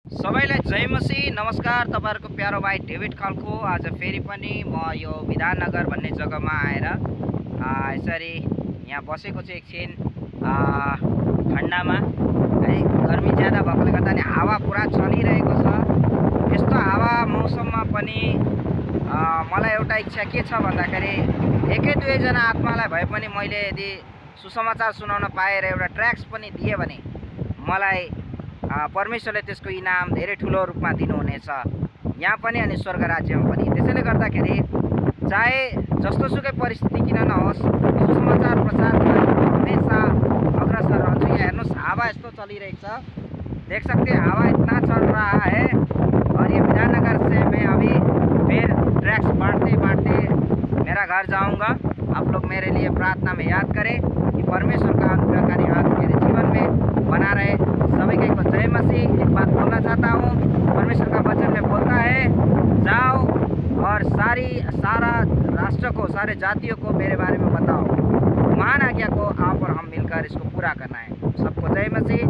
सबैलाई जय मसी नमस्कार। तपाईहरुको प्यारो भाइ डेभिड खलको आज फेरि पनि म यो विधाननगर भन्ने जग्गामा आएर यसरी यहाँ बसेको छु एकछिन ठन्डामा है। गर्मी ज्यादा भएकोले गर्दा नि हावा पुरा चलिरहेको छ। यस्तो हावा मौसममा पनि मलाई एउटा इच्छा के छ भन्दाखेरि एकै दुई जना आत्मालाई भए पनि मैले यदि सुसमाचार सुनाउन पाएर एउटा ट्र्याक्स पनि दिए भने मलाई परमेश्वरले त्यसको इनाम धेरै ठुलो रूपमा दिनुहुनेछ, यहाँ पनि अनि स्वर्ग राज्यमा पनि। त्यसैले गर्दाखेरि चाहे जस्तोसुकै परिस्थिति किन नहोस्, सुसमाचार प्रचारमा हमेशा अग्रसर रहन्छु। यहाँ हेर्नुहोस्, हावा यस्तो चलिरहेको छ, देख सकते हैं हवा इतना चल रहा है। और ये विधाननगर से मैं अभी फिर ट्रैक्स बांटते बांटते मेरा घर जाऊंगा। आप लोग मेरे लिए प्रार्थना में याद करें कि परमेश्वर का अनुग्रहकारी हाथ मेरे जीवन में बना रहे। सभी को जय मसीह। एक बात बोलना चाहता हूँ, परमेश्वर का वचन में बोलता है, जाओ और सारा राष्ट्र को, सारे जातियों को मेरे बारे में बताओ। महान आज्ञा को आप और हम मिलकर इसको पूरा करना है। सबको जय मसीह।